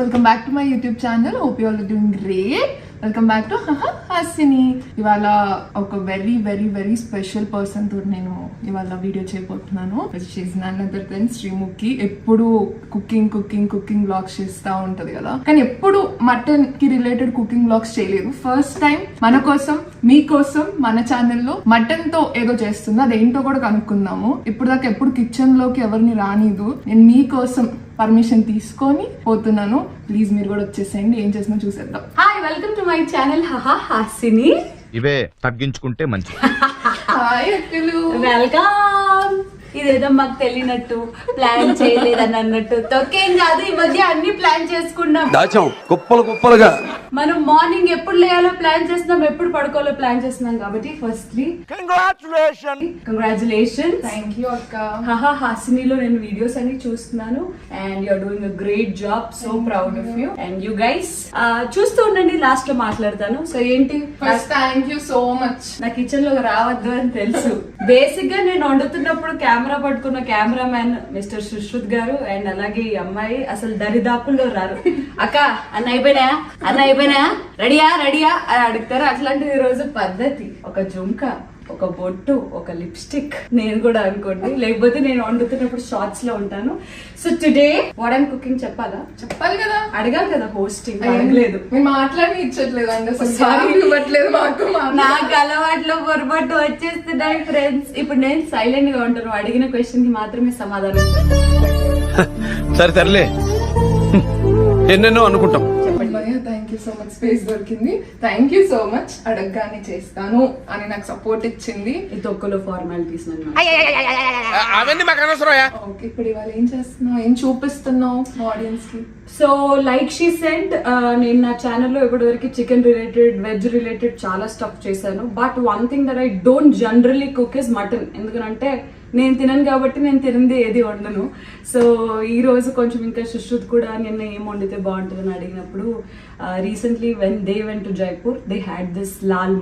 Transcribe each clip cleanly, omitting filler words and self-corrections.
Welcome back to my YouTube channel. Hope you all are doing great. Welcome back to Hasini. ఇవాళ ఒక very very very special person తో నేను ఇవాళ video చేయబోతున్నాను. None other than Sreemukhi. ఎప్పుడు cooking cooking cooking blogs చేస్తా ఉంటది కదా, కానీ ఎప్పుడు మటన్ కి రిలేటెడ్ కుకింగ్ బ్లాగ్స్ చేయలేదు. ఫస్ట్ టైం మన కోసం మీకోసం మన ఛానల్లో మటన్ తో ఏదో చేస్తుంది. అదేంటో కూడా కనుక్కుందాము. ఇప్పుడు దాకా ఎప్పుడు కిచెన్ లోకి ఎవరిని రానిదు. నేను మీకోసం పర్మిషన్ తీసుకొని పోతున్నాను. ప్లీజ్ మీరు కూడా వచ్చేసేయండి. ఏం చేసినా చూసేద్దాం. Hi, welcome to my channel Hasini. ఇవే తగ్గించుకుంటే మంచిది. హాయ్ అక్కలు, వెల్కమ్. ఇదేదో మాకు తెలియనట్టు ప్లాన్ చేయలేదని అన్నట్టు తొక్కేం కాదు. ఈ మధ్య అన్ని ప్లాన్ చేసుకున్నాం, దాచాం కుప్పలు కుప్పలుగా. మనం మార్నింగ్ ఎప్పుడు లేయాలో ప్లాన్ చేస్తున్నాం, ఎప్పుడు పడుకోవాలో ప్లాన్ చేస్తున్నాం. కాబట్టి ఫస్ట్లీ కంగ్రాచులేషన్స్. థ్యాంక్ యూ అక్క. హాసినిలో నేను వీడియోస్ అన్ని చూస్తున్నాను and you're doing a great job. So proud of you and you guys. చూస్తూ ఉండండి, లాస్ట్ లో మాట్లాడతాను. సో ఏంటి, first thank you so much. నా కిచెన్ లో రావద్దు అని తెలుసు. బేసిక్ గా నేను వండుతున్నప్పుడు కెమెరా పట్టుకున్న cameraman mister Sushruth garu and అలాగే ఈ అమ్మాయి అసలు దరిదాపుల్లో రారు. అక్క అన్న అయిపోయినా రెడీయా అని అడుగుతారు. అట్లాంటిది ఈ రోజు పద్ధతి, ఒక జుంకా, ఒక బొట్టు, ఒక లిప్స్టిక్. నేను కూడా అనుకోండి, లేకపోతే నేను వండుతున్నప్పుడు షార్ట్స్ లో ఉంటాను. So today what I'm cooking చెప్పాలా? చెప్పాలి కదా, అడగాలి కదా. హోస్టింగ్ అడగలేదు, మీరు మాట్లాడి ఇచ్చట్లేదు అండి. అసలు ఇవ్వట్లేదు మాకు. నాకు అలవాట్లో పొరపాటు వచ్చేస్తున్నాయి ఫ్రెండ్స్. ఇప్పుడు నేను సైలెంట్ గా ఉంటాను. అడిగిన క్వశ్చన్ కి మాత్రమే సమాధానం. సరే తరలే, ఎన్నెన్నో అనుకుంటాం. Thank you so much. Space దొరికింది. Thank you so much. అడగగానే చేస్తాను అని నాకు సపోర్ట్ ఇచ్చింది. ఈ తొక్కలో ఫార్మాలిటీస్ అవన్నీ మాకు అనవసరం. ఓకే, ఇప్పుడు ఇవాళ ఏం చేస్తున్నావు, ఏం చూపిస్తున్నావు ఆడియన్స్ కి? సో లైక్ షీ సెడ్, నేను నా ఛానల్లో ఇప్పటివరకు చికెన్ రిలేటెడ్, వెజ్ రిలేటెడ్ చాలా స్టఫ్ చేశాను. But one thing that I don't generally cook is mutton. ఎందుకంటే నేను తినను కాబట్టి నేను తినంది ఏది వండను. సో ఈ రోజు కొంచెం ఇంకా సుశ్రుత్ కూడా నిన్న ఏం వండితే బాగుంటుందని అడిగినప్పుడు, recently when they went to Jaipur they had this Lal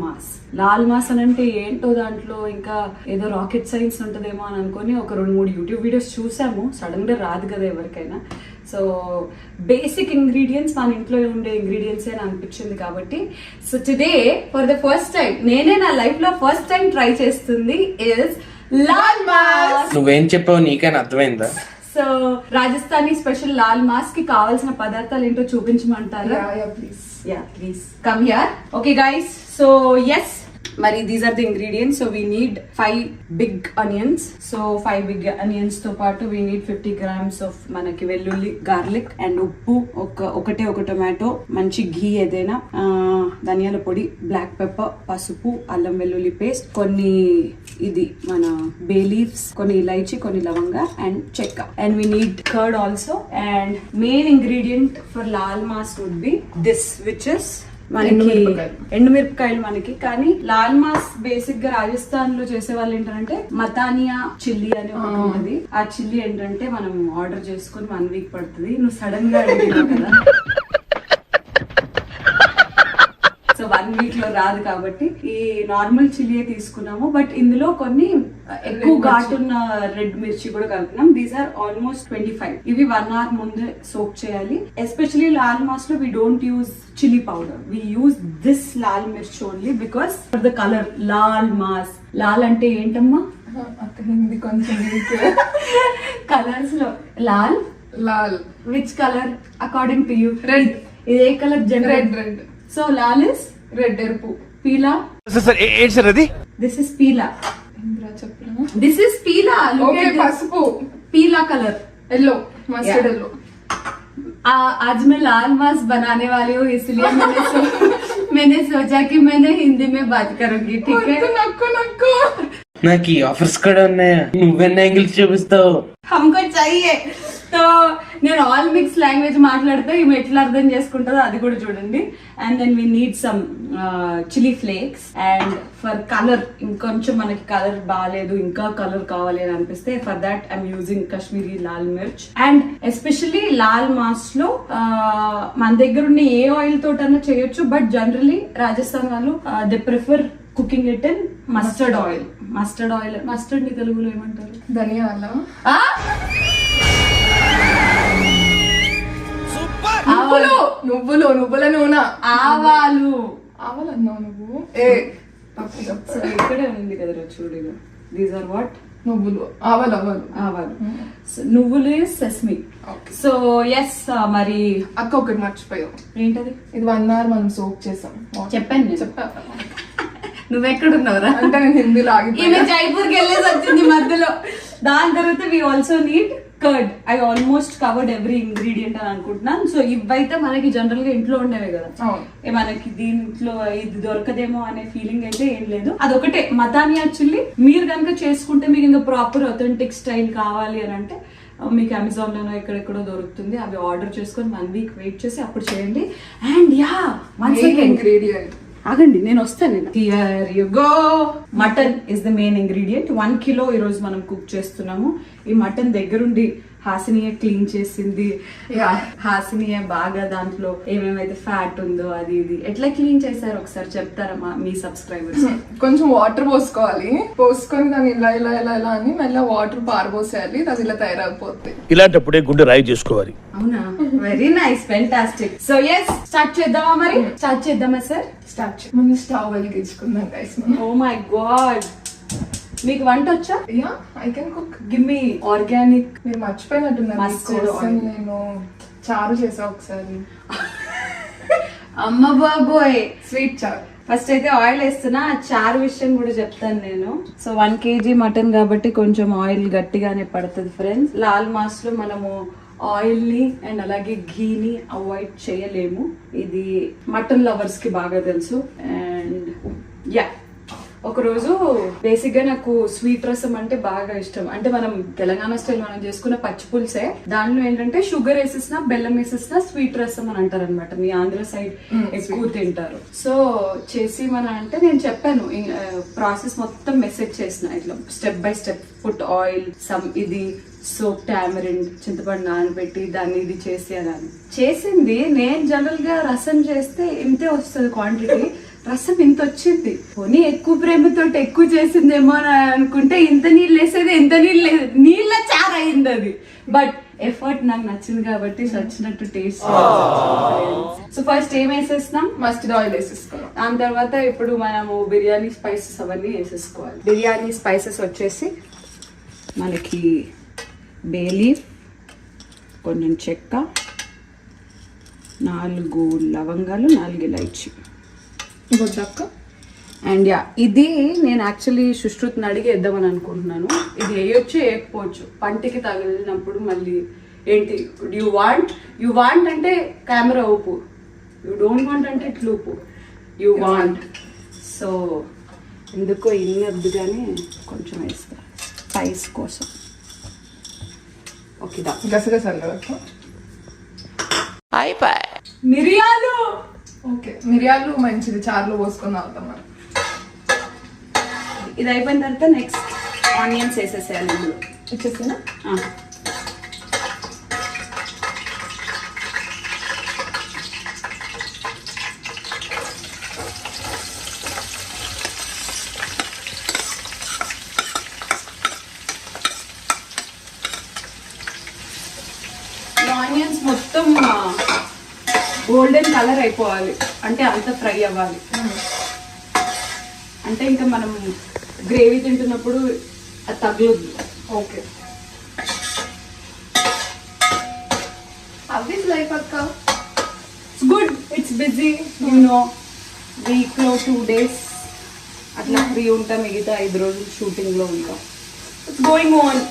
mass అని అంటే ఏంటో, దాంట్లో ఇంకా ఏదో రాకెట్ సైన్స్ ఉంటుందేమో అని అనుకుని ఒక 2-3 యూట్యూబ్ వీడియోస్ చూసాము. సడన్ గా రాదు కదా ఎవరికైనా. సో బేసిక్ ఇంగ్రీడియంట్స్ మన ఇంట్లో ఉండే ఇంగ్రీడియంట్స్ అని అనిపించింది కాబట్టి, so today for the first time, నేనే నా లైఫ్ లో ఫస్ట్ టైం ట్రై చేస్తుంది ఇస్ లాల్ మాస్. నువ్వేం చెప్పావు నీకైనా అర్థమైందా? సో రాజస్థానీ స్పెషల్ లాల్ మాస్ కి కావాల్సిన పదార్థాలు ఏంటో చూపించమంటారా? Please come here. Okay guys, so yes, మరి these are the ingredients. So we need 5 big onions. So 5 big onions తో పాటు వీ నీడ్ 50 grams ఆఫ్ మనకి వెల్లుల్లి, గార్లిక్ అండ్ ఉప్పు, ఒక టొమాటో, మంచి ఘీ ఏదైనా, ధనియాల పొడి, బ్లాక్ పెప్పర్, పసుపు, అల్లం వెల్లుల్లి పేస్ట్, కొన్ని ఇది మన బే లీవ్స్, కొన్ని ఇలైచి, కొన్ని లవంగా అండ్ చెక్క. And we need curd also. And main ingredient for lal maas would be this, which is మనకి ఎండుమిరపకాయలు మనకి. కానీ లాల్ మాస్ బేసిక్ గా రాజస్థాన్ లో చేసే వాళ్ళు ఏంటంటే మతానియా చిల్లీ అని ఒకటి ఉన్నది. ఆ చిల్లీ ఏంటంటే మనం ఆర్డర్ చేసుకుని 1 week పడుతుంది. నువ్వు సడన్ గా అడిగినావు కదా, సో 1 week లో రాదు కాబట్టి ఈ నార్మల్ చిల్లీ తీసుకున్నాము. బట్ ఇందులో కొన్ని ఎక్కువ ఘాటున్న రెడ్ మిర్చి కూడా కలిపినాం. These are almost 25. ఇవి 1 hour ముందే సోక్ చేయాలి. ఎస్పెషలీ లాల్ మాస్ లో we don't use chilli powder, we use this laal mirchi only because for the colour. Laal maas, లాల్ అంటే ఏంటమ్మా? అక్కడ కొంచెం కలర్స్ లో laal which colour according to you? Red. ఇదే colour general red. So laal is red, ఎరుపు. పీలా, ఏంటి సార్ అది? This is peela. చెప్పనా? This is Peela. ఓకే, పసుపు. पीला कलर, येलो, मस्टर्ड येलो. आज मैं लाल मास बनाने वाली हूँ, इसलिए मैंने सोचा कि मैंने हिंदी में बात करूंगी. ठीक है? नक्को నాకు ఈ ఆఫర్స్ కూడా ఉన్నాయా? నువ్వెన్ని యాంగిల్స్ చూపిస్తావు? हमको चाहिए. సో నేను ఆల్ మిక్స్ లాంగ్వేజ్ మాట్లాడితే ఈమె ఎట్లా అర్థం చేసుకుంటుందో అది కూడా చూడండి. And then we need some chilli flakes. And for colour, ఇంకొంచెం మనకి కలర్ బాగాలేదు, ఇంకా కలర్ కావాలి అని అనిపిస్తే, for that I'm using Kashmiri lal mirch. And especially lal maas లో మన దగ్గర ఉన్న ఏ ఆయిల్ తోటన్నా చేయొచ్చు. బట్ జనరలీ రాజస్థాన్ వాళ్ళు they prefer cooking it in mustard oil. Mustard ని తెలుగులో ఏమంటారు? ధనియాల. నువ్వుల నూనె. ఆవాలు. ఆవాలన్నావు నువ్వు. సో ఇక్కడే ఉంది కదా చూడు. These are what? నువ్వులు, ఆవాలు. So, నువ్వులు సెస్మి. సో ఎస్ మరి అక్క ఒకటి మర్చిపోయావు. ఏంటది? ఇది 1 hour మనం సోక్ చేసాం. చెప్పాను నేను. చెప్పా. నువ్వెక్కడున్నావురా? అంటే నేను హిందీలో ఈమె ఆగిపోయా. జైపూర్కి వెళ్ళేసి వచ్చింది మధ్యలో. దాని తర్వాత we also need curd. I almost covered every ingredient అని అనుకుంటున్నాను. సో ఇవైతే మనకి జనరల్ గా ఇంట్లో ఉండేవే కదా. మనకి దీంట్లో ఇది దొరకదేమో అనే ఫీలింగ్ అయితే ఏం లేదు. అదొకటే మతానియా చిల్లీ. మీరు కనుక చేసుకుంటే మీకు ఇంకా ప్రాపర్ అథెంటిక్ స్టైల్ కావాలి అని అంటే మీకు అమెజాన్ లోనో ఎక్కడెక్కడో దొరుకుతుంది. అవి ఆర్డర్ చేసుకొని 1 week వెయిట్ చేసి అప్పుడు చేయండి. అండ్ యా, ఇంగ్రీడియంట్ ఆగండి, నేను వస్తాను. Here you go. Mutton is the main ingredient. 1 kilo ఈ రోజు మనం కుక్ చేస్తున్నాము. ఈ మటన్ దగ్గరుండి హాసినియే క్లీన్ చేసింది. హాసినియే బాగా దాంట్లో ఏమేమైతే ఫ్యాట్ ఉందో అది ఇది ఎట్లా క్లీన్ చేశారు ఒకసారి చెప్తారా మీ సబ్స్క్రైబర్స్? కొంచెం వాటర్ పోసుకోవాలి. పోసుకొని దాన్ని ఇలా అని మళ్ళీ వాటర్ పారబోసేయాలి. అది ఇలా తయారైపోతుంది. ఇలాంటప్పుడే గుండె రాయి చేసుకోవాలి. అవునా? Very nice, fantastic. So yes, start చేద్దామా మరి? స్టార్ట్ చేద్దామా సార్? మనం స్టవ్ వెలిగించుకుందాం గైస్. ఓ మై గాడ్, మీకు వంట వచ్చా? Yeah, I can cook. Give me organic. మీరు మర్చిపోయినట్టున్నారు. Mustard oil. నేను చారు చేసా ఒకసారి. అమ్మ బాబోయ్, స్వీట్ చారు. ఫస్ట్ అయితే ఆయిల్ వేస్తున్నా. చారు విషయం కూడా చెప్తాను నేను. సో 1 kg మటన్ కాబట్టి కొంచెం ఆయిల్ గట్టిగానే పడుతుంది ఫ్రెండ్స్. లాల్ మాస్ లో మనము ఆయిల్ ని అండ్ అలాగే ఘీని అవాయిడ్ చేయలేము. ఇది మటన్ లవర్స్ కి బాగా తెలుసు. అండ్ యా, ఒకరోజు బేసిక్ గా నాకు స్వీట్ రసం అంటే బాగా ఇష్టం. అంటే మనం తెలంగాణ స్టైల్ మనం చేసుకున్న పచ్చి పులుసే, దానిలో ఏంటంటే షుగర్ వేసేసిన బెల్లం వేసేసిన స్వీట్ రసం అని అంటారు అనమాట. మీ ఆంధ్ర సైడ్ ఎక్కువ తింటారు. సో చేసి మన అంటే నేను చెప్పాను ప్రాసెస్ మొత్తం మెసేజ్ చేసిన ఇట్లా step by step. Put oil, some ఇది సోప్, టామరిన్, చింతపండు నానబెట్టి దాన్ని ఇది చేసి అని చేసింది. నేను జనరల్ గా రసం చేస్తే ఇంతే వస్తుంది క్వాంటిటీ. రసం ఇంత వచ్చింది. పోనీ ఎక్కువ ప్రేమతో ఎక్కువ చేసిందేమో అని అనుకుంటే ఇంత నీళ్ళు వేసేది, ఇంత నీళ్ళ చారు అయింది అది. బట్ ఎఫర్ట్ నాకు నచ్చింది కాబట్టి నచ్చినట్టు టేస్ట్. సో ఫస్ట్ ఏం వేసేస్తున్నాం? మస్టర్డ్ ఆయిల్ వేసేసుకున్నాం. దాని తర్వాత ఇప్పుడు మనము బిర్యానీ స్పైసెస్ అవన్నీ వేసేసుకోవాలి. బిర్యానీ స్పైసెస్ వచ్చేసి మనకి బే లీఫ్, కొంచెం చెక్క, 4 లవంగాలు, 4 ఇలాచి. అండ్ యా, ఇది నేను యాక్చువల్లీ సుశ్రుత్ని అడిగి వేద్దామని అనుకుంటున్నాను. ఇది వేయొచ్చు వేయకపోవచ్చు, పంటికి తగిలినప్పుడు మళ్ళీ ఏంటి యు వాంట్ అంటే కెమెరా ఊపు, యూ డోంట్ వాంట్ అంటే ఇట్లు ఊపు, యు వాంట్. సో ఎందుకో ఇన్నద్దు కానీ కొంచెం వేస్తా స్పైస్ కోసం. ఓకే, గసగసాలు అయిపోయి. మిరియాలు. ఓకే, మిరియాలు మంచిది, చారులో పోసుకొని అవుతాం మనం. ఇది అయిపోయిన తర్వాత నెక్స్ట్ ఆనియన్స్ వేసేసేయాలి. ఇందులో ఇచ్చేసినా ఆనియన్స్ మొత్తం గోల్డెన్ కలర్ అయిపోవాలి, అంటే అంత ఫ్రై అవ్వాలి. అంటే ఇంకా మనం గ్రేవీ తింటున్నప్పుడు అది తగలొద్దు. ఓకే, అవి లైఫ్ అక్క. It's good, it's busy, you know. వీక్లో 2 days అట్లా ఫ్రీ ఉంటాం, మిగతా 5 రోజులు షూటింగ్ లో ఉంటాం. It's going on.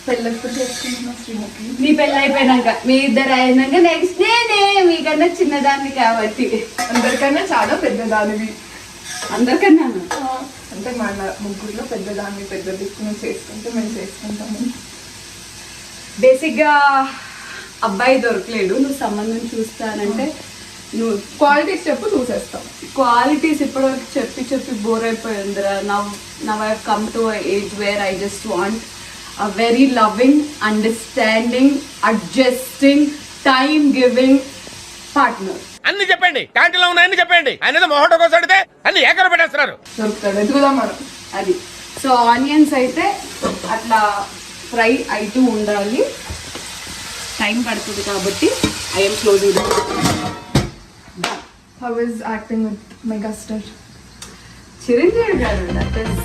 పెళ్ళెప్పుడు చేసుకుంటున్నా శ్రీముఖి? మీ పెళ్ళి అయిపోయినాక, మీ ఇద్దరు అయినాక నెక్స్ట్ నేనే మీకన్నా చిన్నదాన్ని కాబట్టి. అందరికన్నా చాలా పెద్దదానివి. అందరికన్నా అంటే మన ముగ్గురులో పెద్దదాన్ని, పెద్ద దిక్కు నువ్వు చేసుకుంటే మేము చేసుకుంటాము. బేసిక్ గా అబ్బాయి దొరకలేడు, నువ్వు సంబంధం చూస్తానంటే నువ్వు క్వాలిటీస్ చెప్పు, చూసేస్తాం. క్వాలిటీస్ ఇప్పటివరకు చెప్పి బోర్ అయిపోయిందిరా. Now I have come to age where I just want a very loving, understanding, adjusting, time giving partner. అన్ని చెప్పండి, క్యాంటీన్లో ఉన్న అన్ని చెప్పండి. ఆయన మొహటో కోసం అడితే అన్ని ఏకర పెట్టేస్తున్నారు. దొరుకుతాడు, ఎదుగుదాం మనం. అది. సో ఆనియన్స్ అయితే అట్లా ఫ్రై అవుతూ ఉండాలి. టైం పడుతుంది కాబట్టి I'm closing. How is acting with megastar? Chiranjeevi గారు దట్ ఇస్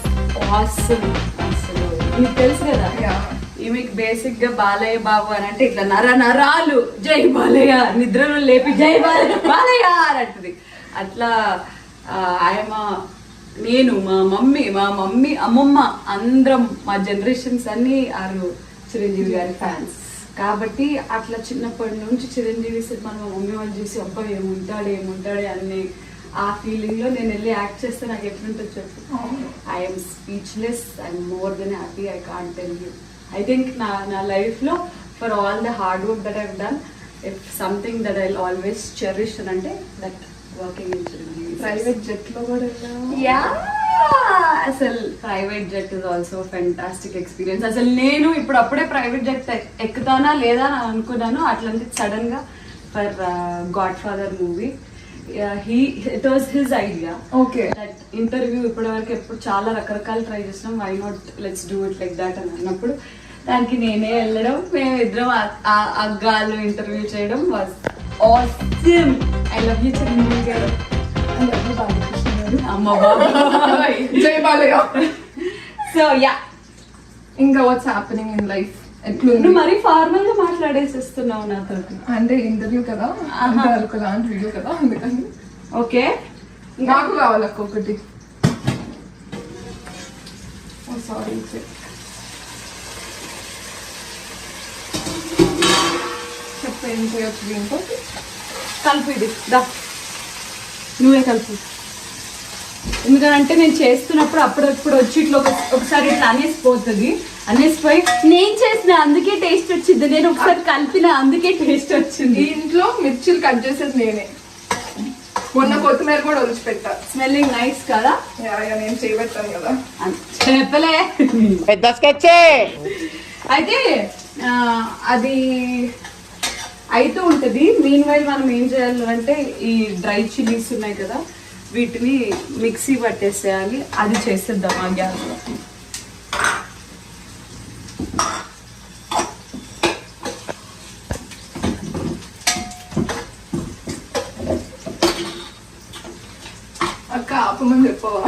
ఆసమ్. అసలు మీకు తెలుసు కదా, ఈమెకి బేసిక్ గా బాలయ్య బాబు అని అంటే ఇట్లా నరాలు జై బాలయ్య, నిద్రలో లేపి జై బాలయ్య బాలయ్య అని అంటది. అట్లా ఆయన నేను మా మమ్మీ అమ్మమ్మ అందరం మా జనరేషన్స్ అన్ని ఆరు చిరంజీవి గారి ఫ్యాన్స్ కాబట్టి అట్లా చిన్నప్పటి నుంచి చిరంజీవి సినిమా మా మమ్మీ వాళ్ళు చూసి అబ్బా ఏముంటాడే అన్ని ఆ ఫీలింగ్ లో నేను వెళ్ళి యాక్ట్ చేస్తే నాకు ఎట్లుంటుంది చెప్పు. I'm speechless, I'm more than happy, I can't tell you. I think నా లైఫ్ లో for all the hard work that I've done, if something that I always cherish అని అంటే that working in Chiranjeevi. Private jet లో కూడా అసలు private jet is also fantastic experience. అసలు నేను ఇప్పుడు అప్పుడే ప్రైవేట్ జెట్ ఎక్కుతానా లేదా అని అనుకున్నాను. అట్లాంటి సడన్ గా for godfather movie it was his idea. Okay, that interview ఇప్పటి వరకు ఎప్పుడు చాలా రకరకాలు ట్రై చేసినాం, why not let's do it like that అని అన్నప్పుడు దానికి నేనే వెళ్ళడం, మేమిద్దరం అగ్గాలు ఇంటర్వ్యూ చేయడం was awesome. I love you Chiranjeevi garu. I love you Balakrishna garu. అమ్మ బాబాయ్ జై బాలయ్య. సో యా, ఇంకా వాట్స్ హ్యాపెనింగ్ ఇన్ లైఫ్? ఎట్లుంది? నువ్వు మరీ ఫార్మల్ గా మాట్లాడేసిస్తున్నావు నాతో. అంటే ఇంటర్వ్యూ కదా, లాంటి వీడియో కదా, అందుకని. ఓకే, నాకు కావాలి ఒక్కొక్కటి. సారీ, చెప్ప ఏం చేయొచ్చు దీంతో? కలుపు ఇది, దా నువ్వే కలుపు. ఎందుకంటే నేను చేస్తున్నప్పుడు అప్పుడప్పుడు వచ్చి ఇట్లా ఒకసారి ఇట్లా అనేసిపోతుంది, అనేసిపోయి నేను చేసిన అందుకే టేస్ట్ వచ్చింది, నేను ఒకసారి కలిపిన అందుకే టేస్ట్ వచ్చింది. ఇంట్లో మిర్చిలు కట్ చేసేది నేనే, మొన్న కొత్తిమీర కూడా ఒలిచి పెట్టా. స్మెల్లింగ్ నైస్ కదా? నేను చేయబెట్టాను కదా. చెప్పలే అయితే అది అయితూ ఉంటుంది. మీన్ వైల్ మనం ఏం చేయాలంటే ఈ డ్రై చిల్లీస్ ఉన్నాయి కదా, వీటిని మిక్సీ పట్టేసేయాలి. అది చేసేద్దాం ఆ గ్యాస్లో. అక్క ఆపమని చెప్పవా?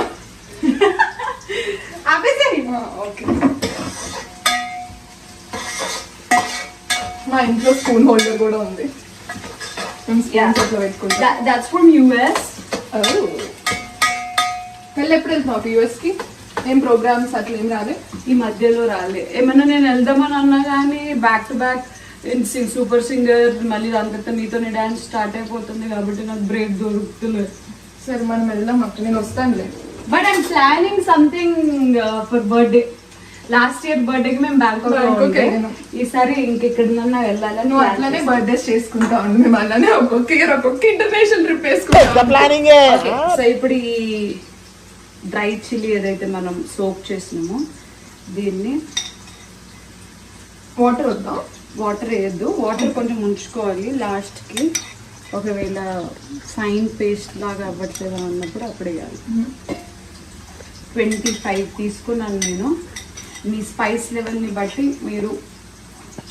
ఆపేసేయి. ఓకే, మా ఇంట్లో స్పూన్ హోల్డర్ కూడా ఉంది, పెట్టుకుంటా. That's from US. వెళ్ళి ఎప్పుడు వెళ్తున్నావు యూఎస్ కి? ఏం ప్రోగ్రామ్స్ అట్లా ఏం రాలే? ఈ మధ్యలో రాలే. ఏమన్నా నేను వెళ్దామని అన్నా కానీ back to back super singer మళ్ళీ దాని నీతోనే డాన్స్ స్టార్ట్ అయిపోతుంది కాబట్టి నాకు బ్రేక్ దొరుకుతలేదు. సరే మనం వెళ్దాం అక్క, నేను వస్తానులే. But I'm planning something for birthday. Last year బర్త్డేకి మేము బ్యాంకాక్ వెళ్ళాము, ఈసారి ఇంకెక్కడన్నా వెళ్ళాలని. నువ్వు అట్లానే బర్త్డేస్ చేసుకుంటా ఉండు, మేము అలానే ఒక్కొక్క ఇయర్ ఒక్కొక్క ఇంటర్నేషనల్ ట్రిప్ వేసుకుంటాం. సో ఇప్పుడు ఈ డ్రై చిల్లీ ఏదైతే మనం సోక్ చేసినామో దీన్ని వాటర్ వద్దాం? వాటర్ వేయద్దు, వాటర్ కొంచెం ఉంచుకోవాలి లాస్ట్కి. ఒకవేళ ఫైన్ పేస్ట్ లాగా అవ్వట్లేదు అన్నప్పుడు అప్పుడు వేయాలి. 25 తీసుకున్నాను నేను. మీ స్పైస్ లెవెల్ని బట్టి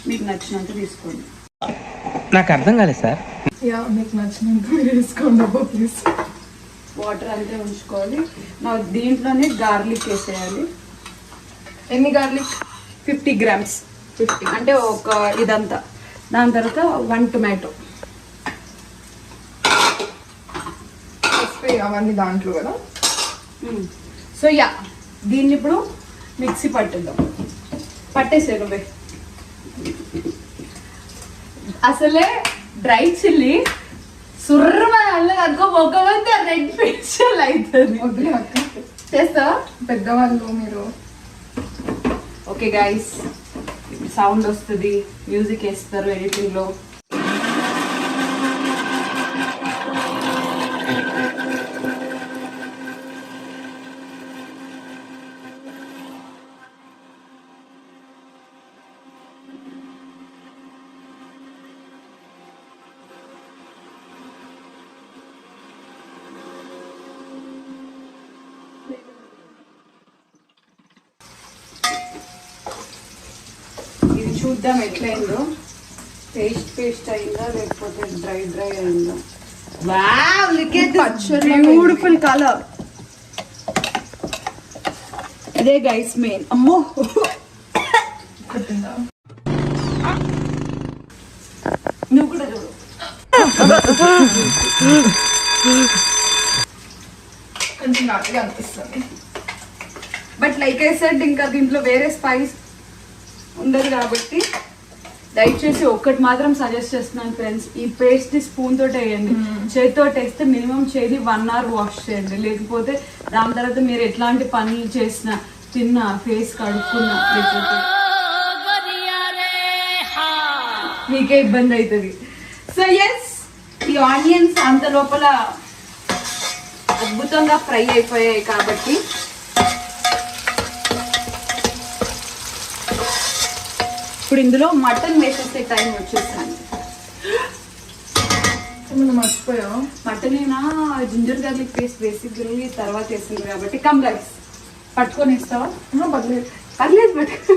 మీకు నచ్చినంత తీసుకోండి. నాకు అర్థం కాలేదు సార్. మీకు నచ్చినంత మీరు వేసుకోండి అబ్బా ప్లీజ్. వాటర్ అంతే ఉంచుకోవాలి. నా దీంట్లోనే గార్లిక్ వేసేయాలి. ఎన్ని గార్లిక్? 50 grams, 50 అంటే ఒక ఇదంతా. దాని తర్వాత 1 tomato. అవన్నీ దాంట్లో కదా. సో యా, దీన్ని ఇప్పుడు మిక్సీ పట్టేద్దాం. పట్టేసే నువ్వే. అసలే డ్రై చిల్లీ సుర్రమని అనుకో, మొక్కమంతా రెడ్ ఫేషియల్ అవుతుంది. వద్దులే అక్క, చేస్తా పెద్దవాళ్ళు మీరు. ఓకే గైస్, సౌండ్ వస్తుంది, మ్యూజిక్ వేస్తారు ఎడిటింగ్ లో. ఇది చూద్దాం ఎట్లయిందో. పేస్ట్ అయిందా లేకపోతే డ్రై అయిందా? వావ్, లుక్ ఎట్ దిస్ పచ్చళ్ళ బ్యూటిఫుల్ కలర్. అదే గైస్ మెయిన్. అమ్మో, కొట్టిందా? నువ్వు కూడా చూడు. కొంచెం ఘాటుగా అనిపిస్తుంది. బట్ లైక్ ఐ సెడ్, ఇంకా దీంట్లో వేరే స్పైస్ ఉండదు కాబట్టి దయచేసి ఒక్కటి మాత్రం సజెస్ట్ చేస్తున్నాను ఫ్రెండ్స్, ఈ పేస్ట్ స్పూన్ తోటి వేయండి. చేతితో వేస్తే మినిమం చేది 1 hour వాష్ చేయండి. లేకపోతే దాని తర్వాత మీరు ఎట్లాంటి పనులు చేసినా, తిన్నా, ఫేస్ కడుక్కున్నా, లేకపోతే మీకే ఇబ్బంది అవుతుంది. సో ఎస్, ఈ ఆనియన్స్ అంత లోపల అద్భుతంగా ఫ్రై అయిపోయాయి కాబట్టి ఇప్పుడు ఇందులో మటన్ వేసేసే టైం వచ్చేసాను. ఏమన్నా మర్చిపోయావా? మటన్ అయినా జింజర్ గార్లిక్ పేస్ట్ బేసిక్లీ తర్వాత వేసింది కాబట్టి కమ్ గైస్, పట్టుకొని ఇస్తావా? పర్లేదు. పర్లేదు, పట్టు.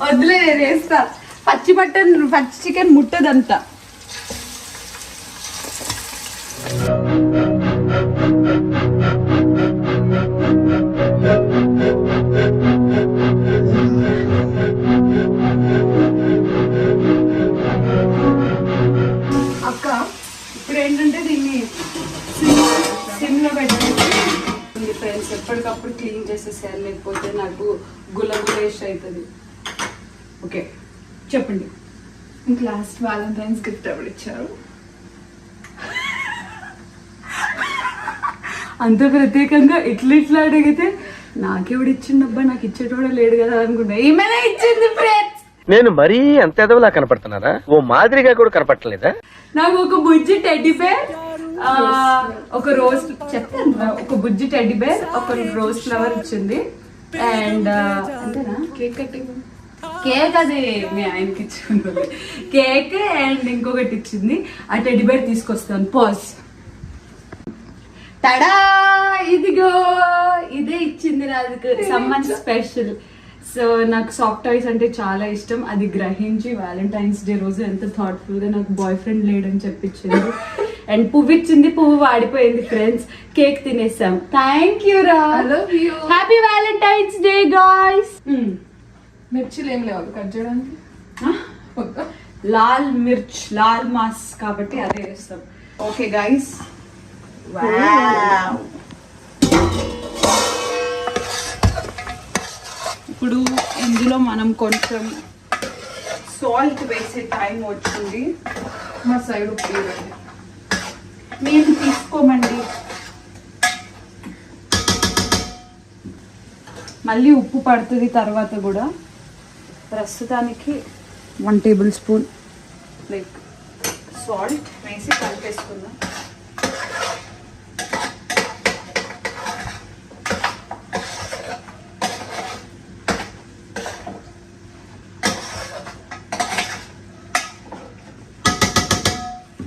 వద్దులే, నేను వేస్తా. పచ్చి చికెన్ ముట్టదంతా. అక్క, ఇప్పుడు ఏంటంటే దీన్ని సిమ్ లో పెట్టేసి ఫ్రెండ్స్ ఎప్పటికప్పుడు క్లీన్ చేసేసేయాలి, లేకపోతే నాకు గులగులేష్ అవుతుంది. ఓకే, చెప్పండి. ఇంక లాస్ట్ వ్యాలంటైన్స్ గిఫ్ట్ ఎవరు ఇచ్చారు? అంత ప్రత్యేకంగా ఇట్లా అడిగితే నాకెవడు ఇచ్చిండబ్బా, నాకు ఇచ్చేటోడే లేడు కదా అనుకున్నా. ఈమెనే ఇచ్చింది ఫ్రెండ్స్. నేను మరీ అంత ఎదవలా కనపడుతున్నారా? ఓ మాదిరిగా కూడా కనపడలేదా? నాకు ఒక బుజ్జి టెడ్డీ బేర్, ఒక రోజ్ చెప్తాను, ఒక బుజ్జి టెడ్డీ బేర్, ఒక రోజ్ ఫ్లవర్ ఇచ్చింది. అండ్ అంతేనా? Cake cutting. కేక్ అది మీ ఆయనకి ఇచ్చింది. కేక్ అండ్ ఇంకొకటి ఇచ్చింది. ఆ టెడ్డీ బేర్ తీసుకొస్తాను. పాజ్. తడా, ఇదిగో ఇదే ఇచ్చింది నాకు సమ్మన్ స్పెషల్. సో నాకు సాఫ్ట్ టాయ్స్ అంటే చాలా ఇష్టం. అది గ్రహించి వ్యాలంటైన్స్ డే రోజు ఎంత థాట్ఫుల్ గా నాకు బాయ్ ఫ్రెండ్ లేడని చెప్పించింది. అండ్ పువ్వు ఇచ్చింది, పువ్వు వాడిపోయింది ఫ్రెండ్స్. కేక్ తినేసాం. థ్యాంక్ యూ రా. I love you. Happy valentine's day guys. మిర్చిలు ఏం లేవు కట్ చేయడానికి? వద్దా? లాల్ మిర్చ్, లాల్ మాస్ కాబట్టి అదే వేస్తాం. ఓకే గైస్, ఇప్పుడు ఇందులో మనం కొంచెం సాల్ట్ వేసే టైం వచ్చింది. మా సైడ్ ఉప్పు ఇవ్వండి. మేము తీసుకోమండి. మళ్ళీ ఉప్పు పడుతుంది తర్వాత కూడా. ప్రస్తుతానికి 1 tablespoon లైక్ సాల్ట్ వేసి కలిపేసుకుందాం.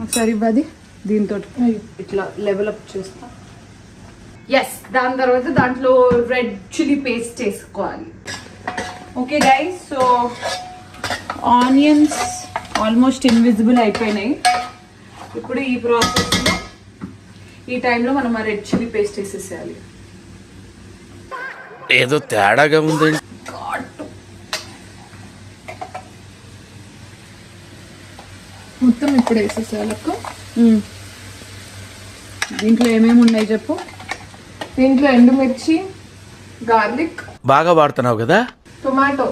ఒకసారి ఇవ్వది దీంతో ఇట్లా లెవెల్ అప్ చేస్తా. ఎస్, దాని తర్వాత దాంట్లో రెడ్ చిల్లీ పేస్ట్ చేసుకోవాలి. Okay guys, so onions almost invisible అయిపోయినాయి. ఇప్పుడు ఈ ప్రాసెస్లో ఈ టైంలో మనం ఆ రెడ్ చిల్లీ పేస్ట్ వేసేసేయాలి. ఏదో తేడాగా ఉందండి. మొత్తం ఇప్పుడు వేసేసేయాలకు. దీంట్లో ఏమేమి ఉన్నాయి చెప్పు. దీంట్లో ఎండుమిర్చి, గార్లిక్, బాగా వాడుతున్నావు కదా. టొమాటో,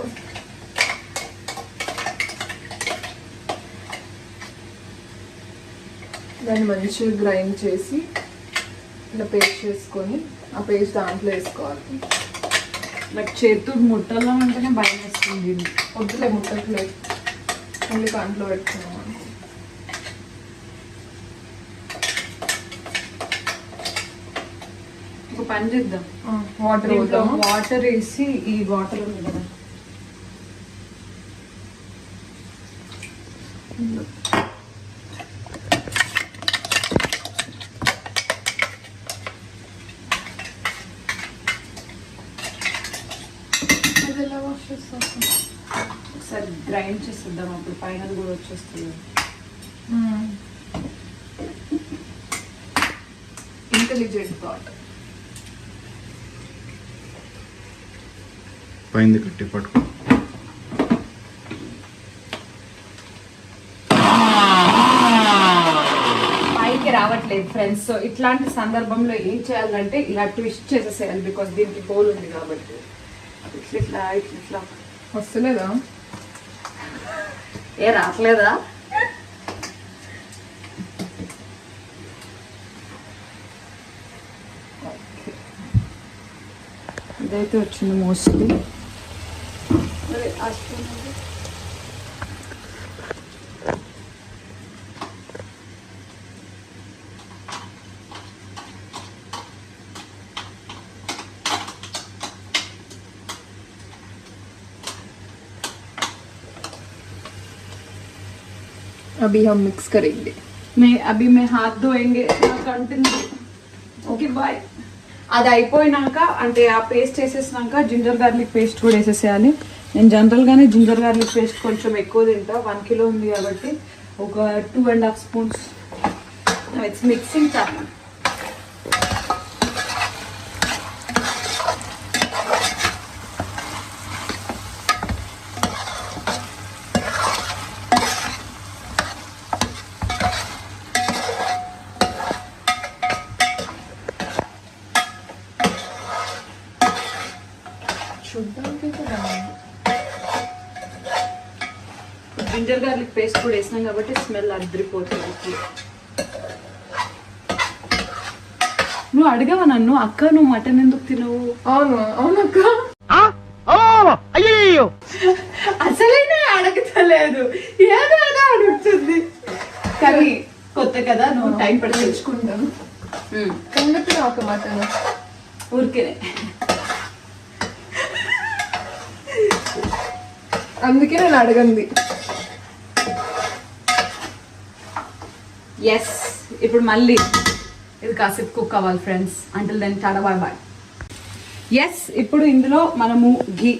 దాన్ని మంచిగా గ్రైండ్ చేసి ఇలా పేస్ట్ చేసుకొని ఆ పేస్ట్ దాంట్లో వేసుకోవాలి. నాకు చేతు ముట్టల్లో ఉంటేనే భయం వేస్తుంది. వద్దులే, ముట్టట్లేదు, ఓన్లీ దాంట్లో పెట్టుకున్నాం. ఒక పని చేద్దాం, వాటర్ వాటర్ వేసి, ఈ వాటర్ ఉంది కదా అది ఎలా ఒకసారి గ్రైండ్ చేసేద్దాం, అప్పుడు ఫైనల్ కూడా వచ్చేస్తుంది. Intelligent thought. పైంది కట్టి పట్టుకో. పైకి రావట్లేదు ఫ్రెండ్స్. సో ఇట్లాంటి సందర్భంలో ఏం చేయాలంటే ఇలా ట్విస్ట్ చేసేసేయాలి, బికాస్ దీనికి హోల్ ఉంది కాబట్టి. ఇట్లా ఇట్లా ఇట్లా వస్తలేదా? ఏ రావట్లేదా? ఇదైతే వచ్చింది మోస్ట్లీ. अभी हम मिक्स करेंगे. अभी मैं हाथ धोएंगे कंटिन्यू. Okay bye. అది అయిపోయినాక అంటే ఆ పేస్ట్ వేసేసినాక జింజర్ గార్లిక్ పేస్ట్ కూడా వేసేసేయాలి. నేను జనరల్గానే జింజర్ గార్లిక్ పేస్ట్ కొంచెం ఎక్కువ తింటా, 1 కిలో ఉంది కాబట్టి ఒక 2.5 spoons. It's mixing time. Ginger garlic paste కూడా వేసినాం కాబట్టి స్మెల్ అదిరిపోతుంది. నువ్వు అడిగావా నన్ను, అక్క నువ్వు మటన్ ఎందుకు తినవు? అవును అవునక్క, అసలైనా అడగతలేదు, ఏదో అడుగుతుంది. కానీ కొత్త కదా, నువ్వు టైం పడి తెలుసుకుంటాను. ఎందుకు ఒక మటన్ ఊరికేనే, అందుకే నేను అడగంది. ఎస్, ఇప్పుడు మళ్ళీ ఇది కాసేపు కుక్ అవ్వాలి friends. Until then tata bye bye. Yes, ఇప్పుడు ఇందులో మనము ఘీ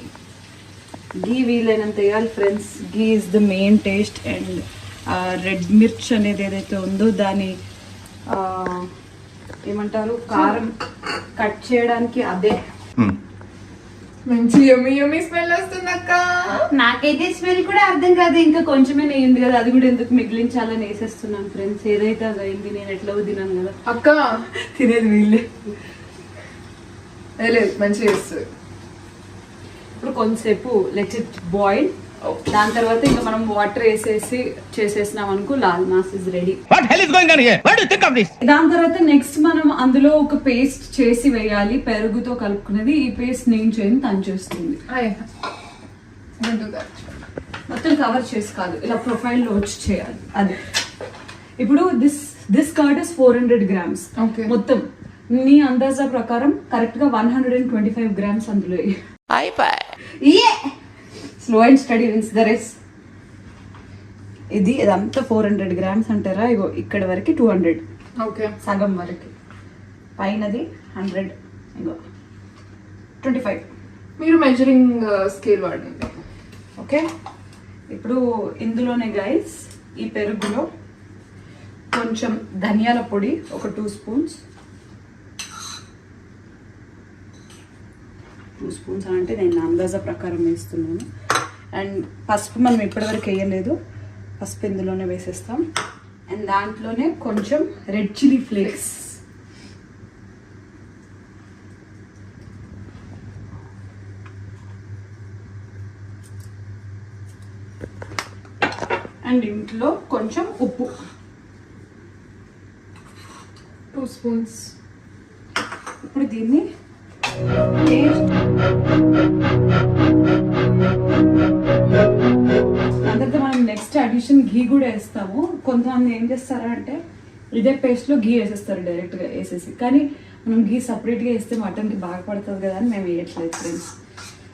వీలైనంత వేయాలి friends. Ghee is the main taste. And red mirch అనేది ఏదైతే ఉందో దాని ఏమంటారు, కారం కట్ చేయడానికి అదే. మంచి యమ్మీ యమ్మీ స్మెల్ వస్తుంది అక్క. నాకైతే స్మెల్ కూడా అర్థం కాదు, ఇంకా కొంచెమే నెయ్యింది కదా, అది కూడా ఎందుకు మిగిలించాలని వేసేస్తున్నాను ఫ్రెండ్స్. ఏదైతే అది అయింది, నేను ఎట్లా తిన్నాను కదా అక్క. తినేది వీళ్ళే. లేదు మంచిగా చేస్తుంది. ఇప్పుడు కొంతసేపు లెట్ ఇట్ బాయిల్. దాని తర్వాత ఇంకా మనం వాటర్ వేసేసి చేసేసినాం అనుకో, Lal mass is ready. What hell is going on here? What do you think of this? దాని తర్వాత నెక్స్ట్ మనం అందులో ఒక పేస్ట్ చేసి వేయాలి, పెరుగుతో కలుపుకునేది. ఈ పేస్ట్ నేను చేయను, తను చేస్తుంది. మొత్తం కవర్ చేసి కాదు, ఇలా ప్రొఫైల్ లో వచ్చి చేయాలి. అది ఇప్పుడు this curd is 400 grams. Okay. మొత్తం నీ అందాజా ప్రకారం కరెక్ట్ గా 125 grams అందులో slow and steady wins the race. ఇదంతా 400 grams అంటారా? ఇగో ఇక్కడ వరకు 200. ఓకే, సగం వరకు. పైనది 100, ఇగో 25. మీరు మెజరింగ్ స్కేల్ వాడండి. ఓకే, ఇప్పుడు ఇందులోనే గైస్ ఈ పెరుగులో కొంచెం ధనియాల పొడి ఒక 2 స్పూన్స్. 2 స్పూన్స్ అంటే నేను అందాజా ప్రకారం వేస్తున్నాను. అండ్ పసుపు మనం ఇప్పటివరకు వేయలేదు, పసుపు ఇందులోనే వేసేస్తాం. అండ్ దాంట్లోనే కొంచెం రెడ్ చిల్లీ ఫ్లేక్స్. అండ్ ఇంట్లో కొంచెం ఉప్పు 2 స్పూన్స్. ఇప్పుడు దీన్ని అందరితో మనం నెక్స్ట్ అడిషన్ ఘీ కూడా వేస్తాము. కొంతమంది ఏం చేస్తారంటే ఇదే పేస్ట్ లో ఘీ వేసేస్తారు డైరెక్ట్ గా వేసేసి, కానీ మనం ఘీ సపరేట్ గా వేస్తే మటన్ కి బాగా పడుతుంది కదా అని మేము వేయట్లేదు ఫ్రెండ్స్.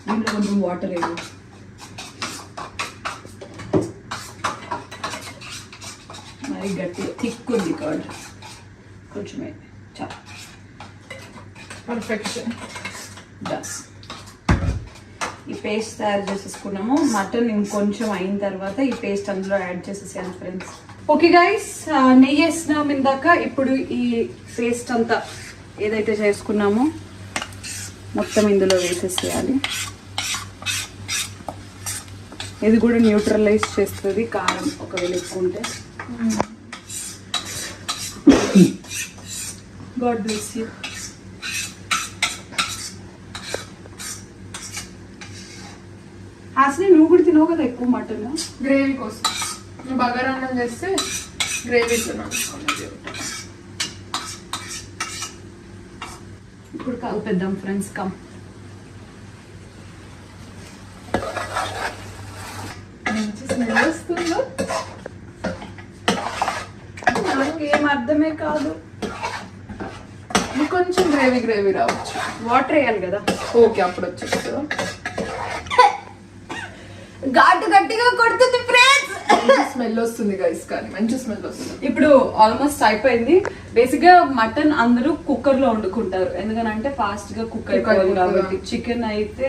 దీంట్లో కొంచెం వాటర్ వేయాలి. మరి గట్టిగా థిక్ ఉంది కర్డ్, కొంచెమే చాలా పర్ఫెక్షన్. ఈ పేస్ట్ తయారు చేసేసుకున్నాము. మటన్ ఇంకొంచెం అయిన తర్వాత ఈ పేస్ట్ అందులో యాడ్ చేసేసాను ఫ్రెండ్స్. ఓకే గైస్, నెయ్యి వేసినాం ఇందాక. ఇప్పుడు ఈ పేస్ట్ అంతా ఏదైతే చేసుకున్నామో మొత్తం ఇందులో వేసేసేయాలి. ఇది కూడా న్యూట్రలైజ్ చేస్తుంది కారం ఒకవేళ ఎక్కువ ఉంటే. God bless you. హాసిని నువ్వు కూడా తినవు కదా ఎక్కువ మటన్. గ్రేవీ కోసం నువ్వు బగారా అన్నం చేస్తే గ్రేవీ తిన్నాను. ఇప్పుడు కలిపేద్దాం ఫ్రెండ్స్. కమ్, మంచి స్మెల్ వస్తుందో నాకేం అర్థమే కాదు. కొంచెం గ్రేవీ రావచ్చు. వాటర్ వేయాలి కదా. ఓకే, అప్పుడు వచ్చేస్తుందా. ఘాటు గట్టిగా కొడుతుంది ఫ్రెండ్స్. స్మెల్ వస్తుంది గైస్, కానీ మంచి స్మెల్ వస్తుంది. ఇప్పుడు ఆల్మోస్ట్ అయిపోయింది. బేసిక్ గా మటన్ అందరూ కుక్కర్ లో వండుకుంటారు, ఎందుకంటే ఫాస్ట్ గా కుక్ అయిపోవాలి కాబట్టి. చికెన్ అయితే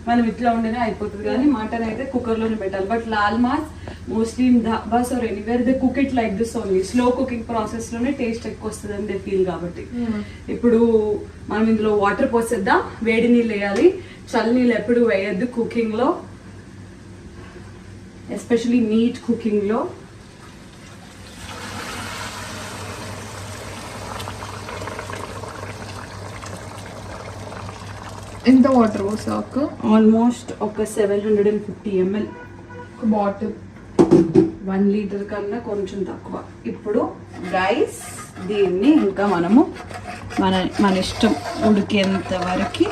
మనం ఇట్లా వండినే అయిపోతుంది, కానీ మటన్ అయితే కుక్కర్ లోనే పెట్టాలి. But laal maas mostly in dhabas or anywhere they cook it like this only. Slow cooking process లోనే టేస్ట్ ఎక్కువ వస్తుంది అని దే ఫీల్ కాబట్టి. ఇప్పుడు మనం ఇందులో వాటర్ పోసేద్దాం. వేడి నీళ్ళు వేయాలి, చల్ల నీళ్ళు ఎప్పుడు వేయద్దు కుకింగ్ లో, ఎస్పెషలీ మీట్ కుకింగ్ లో. ఎంత వాటర్ పోసాక? ఆల్మోస్ట్ ఒక 750 ml. బాటిల్ 1 లీటర్ కన్నా కొంచెం తక్కువ. ఇప్పుడు రైస్ దీన్ని ఇంకా మనము మన ఇష్టం ఉడికేంత వరకు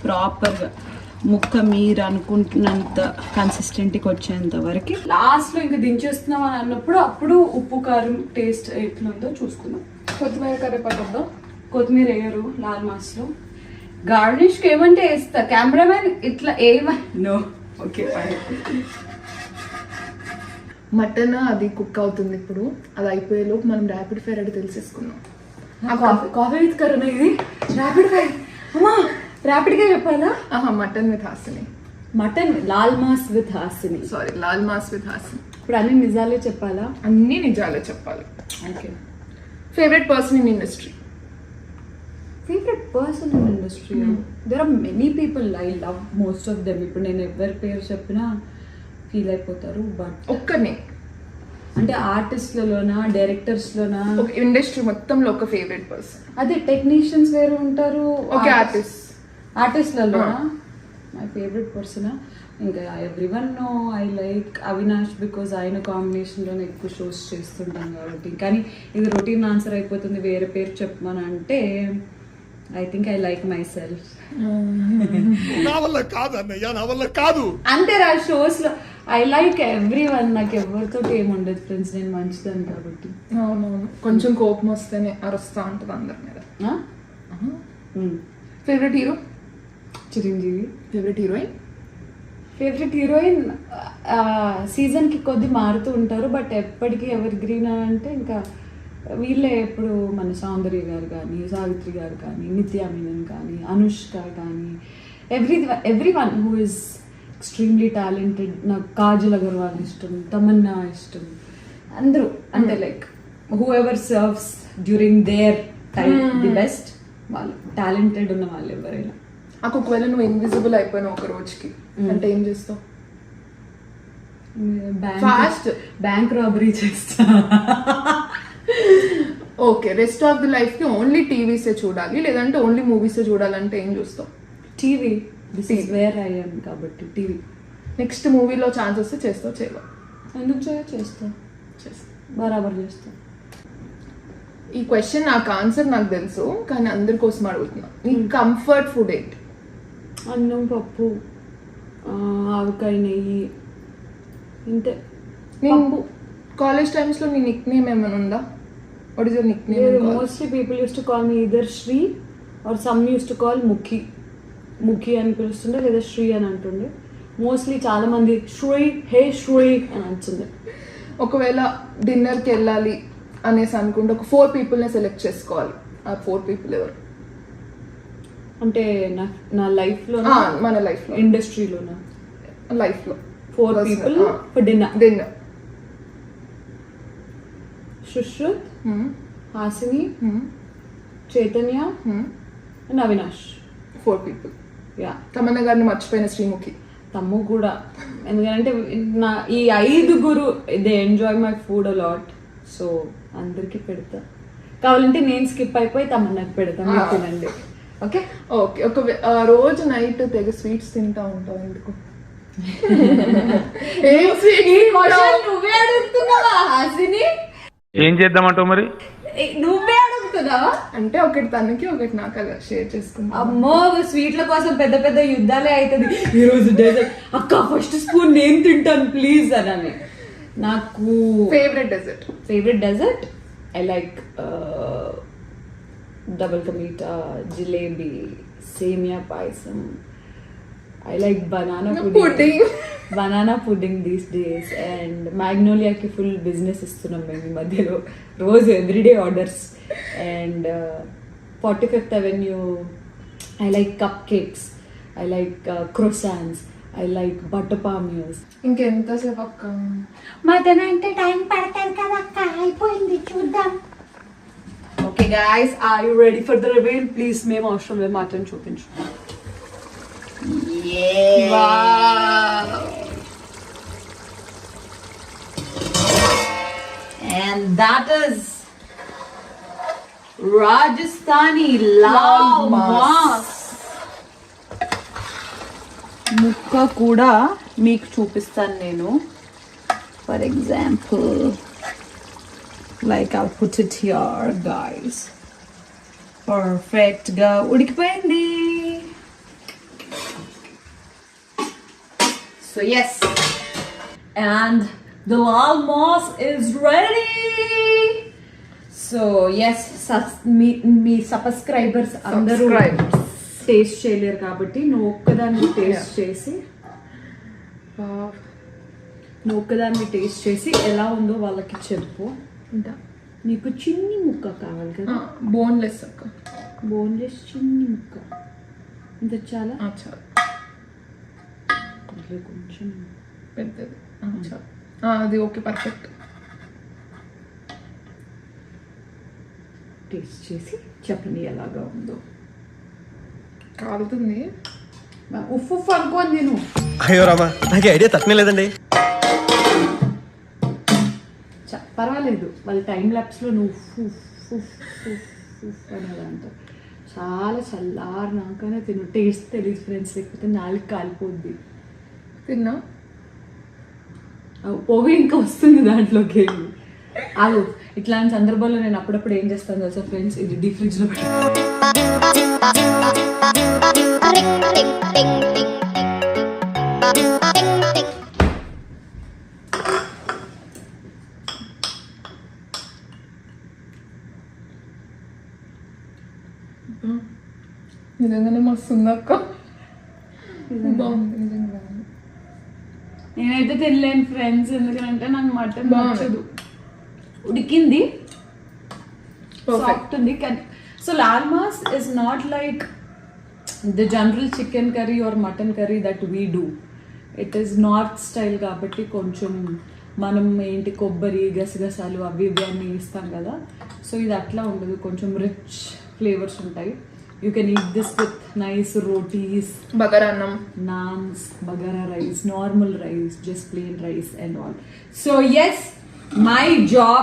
ప్రాపర్గా ముక్క మీరు అనుకుంటున్నంత కన్సిస్టెంట్కి వచ్చేంత వరకు లాస్ట్లో ఇంకా దించేస్తున్నాం అని అన్నప్పుడు అప్పుడు ఉప్పు కారం టేస్ట్ ఎట్లుందో చూసుకుందాం. కొత్తిమీర కరివేపాకు వద్దాం. కొత్తిమీర వేయరు లాల్ మాస్లో. గార్నిష్కి ఏమంటే వేస్తా. కెమెరామెన్ ఇట్లా నో. Okay fine. మటన్ అది కుక్ అవుతుంది. ఇప్పుడు అది అయిపోయే లోపు మనం ర్యాపిడ్ ఫైర్ అది తెలిసేసుకున్నాం. కాఫీ విత్ కరోనా ఇది ర్యాపిడ్ ఫైర్. అమ్మా ర్యాపిడ్గా చెప్పాలా? Mutton with Hasini. Mutton lal maas with Hasini. Sorry, lal maas with Hasini. ఇప్పుడు అన్ని నిజాలే చెప్పాలా? అన్ని నిజాలే చెప్పాలి. Okay. Favourite person in industry? Favourite person in industry there are many people. I love most of them. ఇప్పుడు నేను ఎవరి పేరు చెప్పినా ఫీల్ అయిపోతారు. బట్ ఒక్కనే అంటే ఆర్టిస్ట్లలోనా డైరెక్టర్స్లోనా? ఒక ఇండస్ట్రీ మొత్తంలో ఒక ఫేవరెట్ పర్సన్. అదే టెక్నీషియన్స్ వేరు ఉంటారు. ఓకే, ఆర్టిస్ట్లలోనా? మై ఫేవరెట్ పర్సనా ఇంకా everyone no I like Avinash, because ఆయన కాంబినేషన్లోనే ఎక్కువ షోస్ చేస్తుంటాం కాబట్టి. కానీ ఇది రొటీన్ ఆన్సర్ అయిపోతుంది. వేరే పేరు చెప్పమని అంటే I think I like my self. నా వల్ల కాదు అన్నయ్య, నా వల్ల కాదు. అంతే రా షోస్ లో ఐ లైక్ ఎవ్రీవన్. నాకు ఎవరితో ఏముండదు ఫ్రెండ్స్, నేను మంచిదాన్ని కాబట్టి. అవునవును, కొంచెం కోపం వస్తేనే అరుస్తా ఉంటుంది అందరి మీద. Favourite hero? Chiranjeevi. Favourite heroine? Favourite heroine సీజన్కి కొద్ది మారుతూ ఉంటారు, బట్ ఎప్పటికీ ఎవర్ గ్రీన్ అంటే ఇంకా వీళ్ళే. ఎప్పుడు మన సౌందర్య గారు కానీ, సావిత్రి గారు కానీ, నిత్యా మీనన్ కానీ, అనుష్క కానీ, every one who is extremely talented. నాకు కాజల్ అగర్వాల్ ఇష్టం, తమన్నా ఇష్టం. అందరూ అంటే like who ever serves during their time the best. వాళ్ళు టాలెంటెడ్ ఉన్న వాళ్ళు ఎవరైనా. నాకు ఒకవేళ నువ్వు ఇన్విజిబుల్ అయిపోయినా ఒక రోజుకి అంటే ఏం చేస్తావు? ఫాస్ట్ బ్యాంక్ రాబరీ చేస్తా. Okay, rest of the life కి ఓన్లీ టీవీసే చూడాలి లేదంటే ఓన్లీ మూవీసే చూడాలంటే ఏం చూస్తావు? TV. This is where I am కాబట్టి టీవీ. నెక్స్ట్ మూవీలో ఛాన్స్ వస్తే చేస్తావు చేయవా? ఎందుకు చేస్తా బరాబర్ చేస్తా. ఈ క్వశ్చన్ నాకు ఆన్సర్ నాకు తెలుసు, కానీ అందరి కోసం అడుగుతున్నా. నీ కంఫర్ట్ ఫుడ్ ఏంటి? అన్నం, పప్పు, ఆవకాయ, నెయ్యి, ఇంతే. నేను కాలేజ్ టైమ్స్ లో నీ నిక్ నేమ్ ఏమైనా ఉందా? What is your nick name? Mostly people used to call me either Sri or some used to call Mukhi. Mukhi అని పిలుస్తుండే లేదా శ్రీ అని అంటుండే. మోస్ట్లీ చాలా మంది శ్రీ, హే శ్రీ అని అంటుండే. ఒకవేళ డిన్నర్కి వెళ్ళాలి అనేసి అనుకుంటే ఒక 4 పీపుల్ని సెలెక్ట్ చేసుకోవాలి. ఆ 4 పీపుల్ ఎవరు? అంటే నా లైఫ్ లో మన లైఫ్ లో ఇండస్ట్రీలోనా లైఫ్ లో 4 people for dinner. Shushruth, Hasini, Chaitanya, and Avinash. 4 people. Yeah. Tamannaah గారిని మర్చిపోయిన శ్రీముఖి. తమ్ము కూడా ఎందుకంటే నా ఈ 5 they enjoy my food allot. So అందరికి పెడతా. కావాలంటే నేను స్కిప్ అయిపోయి తమన్నాకి పెడతాను తినండి. Okay okay. ఒక రోజు నైట్ తెగ స్వీట్స్ తింటా ఉంటావు ఎందుకు? నువ్వే అడుగుతున్నావా హాసిని? ఏం చేద్దామంటావు మరి? నువ్వే అడుగుతున్నావా? అంటే ఒకటి తనకి ఒకటి నాకు అలా షేర్ చేసుకుంటా. అమ్మో స్వీట్ల కోసం పెద్ద పెద్ద యుద్ధాలే అవుతుంది. ఈ రోజు డెజర్ట్ అక్క ఫస్ట్ స్పూన్ నేను తింటాను ప్లీజ్ అని. నాకు favourite dessert I like double ka meetha, jalebi, సేమియా పాయసం. I like banana pudding these days, and Magnolia ki full business istunnam memu madhyalo roju everyday orders. And 45th Avenue I like cupcakes, I like croissants, I like butter palmiers. ఇంకెంతసేపు అక్క? Mutton అంటే time పడతారు కదా అక్క, అయిపోయింది చూద్దాం. Okay guys, are you ready for the reveal? Please మేము అవసరం లేదు మటన్ చూపించు. Yeah. Wow. And that is Rajasthani lal mas. ముక్క కూడా మీకు చూపిస్తాను నేను. For example, like I'll put it here guys. Perfect గా ఉడికిపోయింది. So yes, and the lal mas is ready. So yes, me subscribers andaru taste చేయలేరు కాబట్టి నువ్వు ఒక్కదాన్ని టేస్ట్ చేసి ఎలా ఉందో వాళ్ళకి చెప్పు. నీకు చిన్ని ముక్క కావాలి కదా? బోన్లెస్ అక్క. బోన్లెస్ చిన్ని ముక్క ఇంత చాలా చాలు. కొంచెం పెద్దది అది ఓకే పర్ఫెక్ట్. టేస్ట్ చేసి చెప్పండి ఎలాగా ఉందో. కాలుతుంది. ఉప్పు అనుకోని నేను. అయ్యో రామా, నాకు ఐడియా తక్కువ లేదండి. పర్వాలేదు, వాళ్ళ టైం ల్యాప్స్లో నువ్వు అనేదంతా చాలా చల్లారినాకనే తిను. టేస్ట్ తెలియదు ఫ్రెండ్స్, లేకపోతే నాలుగు కాలిపోద్ది. తిన్నా పొగ ఇంకా వస్తుంది దాంట్లోకి. ఆగు, ఇట్లాంటి సందర్భాల్లో నేను అప్పుడప్పుడు ఏం చేస్తాను తెలుసా ఫ్రెండ్స్, ఇది డీప్ ఫ్రిడ్జ్ లో నిజంగానే మస్తు ఉంది అక్క. బాగుంది నిజంగా. నేనైతే తినలేను ఫ్రెండ్స్, ఎందుకంటే నాకు మటన్ నచ్చదు. ఉడికింది, సాఫ్ట్ ఉంది కానీ. So Lal mass is not like the general chicken curry or mutton curry that we do. It is north style కాబట్టి కొంచెం మనం ఏంటి కొబ్బరి గసగసాలు అవి ఇవి అన్నీ ఇస్తాం కదా. సో ఇది అట్లా ఉండదు, కొంచెం రిచ్ ఫ్లేవర్స్ ఉంటాయి. You can eat this with nice rotis, bagara annam, naans, bagara rice, normal rice, just plain rice and all. So yes, my job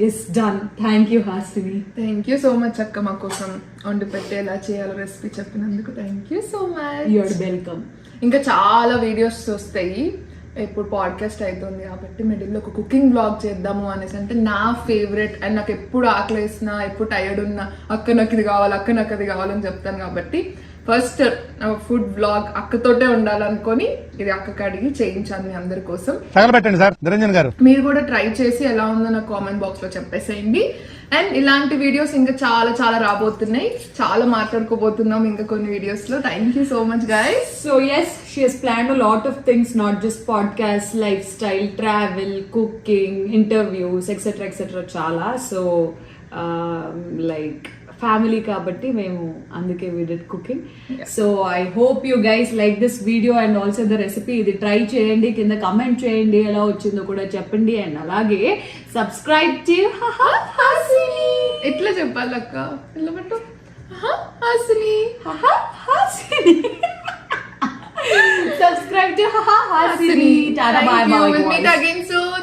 is done. Thank you Hasini. Thank you so much akka ma kosam ondu pette ela cheyalo recipe cheppinanduku. Thank you so much. You're welcome. ఇంకా చాలా videos వస్తాయి. ఇప్పుడు podcast అవుతుంది కాబట్టి మిడిల్లో ఒక cooking blog చేద్దాము అనేసి. అంటే నా ఫేవరెట్ అండ్ నాకు ఎప్పుడు ఆకలి వేసినా, ఎప్పుడు టైర్డ్ ఉన్నా అక్క నాకు ఇది కావాలి, అక్క నాకు అది కావాలని చెప్తాను. కాబట్టి ఫస్ట్ ఫుడ్ బ్లాగ్ అక్కతోటే ఉండాలనుకొని ఇది అక్కకి అడిగి చేయించాను మీ అందరి కోసం. తగలబెట్టండి సార్ నిరంజన్ గారు. మీరు కూడా ట్రై చేసి ఎలా ఉందో నాకు కామెంట్ బాక్స్ లో చెప్పేసేయండి. అండ్ ఇలాంటి వీడియోస్ ఇంకా చాలా చాలా రాబోతున్నాయి, చాలా మాట్లాడుకోబోతున్నాం ఇంకా కొన్ని వీడియోస్ లో. Thank you so much guys. So yes, she has planned a lot of things, not just podcasts, lifestyle, travel, cooking, interviews, etc. Chala. So like family కాబట్టి మేము అందుకే we did cooking. So I hope you guys like this video and also the recipe. ఇది try చేయండి, కింద comment చేయండి ఎలా వచ్చిందో కూడా చెప్పండి. అండ్ అలాగే సబ్స్క్రైబ్ టు హాసిని. ఎట్లా చెప్పాలక్క? ఎట్లా పెట్టు? Hasini. Hasini. Subscribe to Haha Hasini. Tata, bye bye. We'll meet again soon.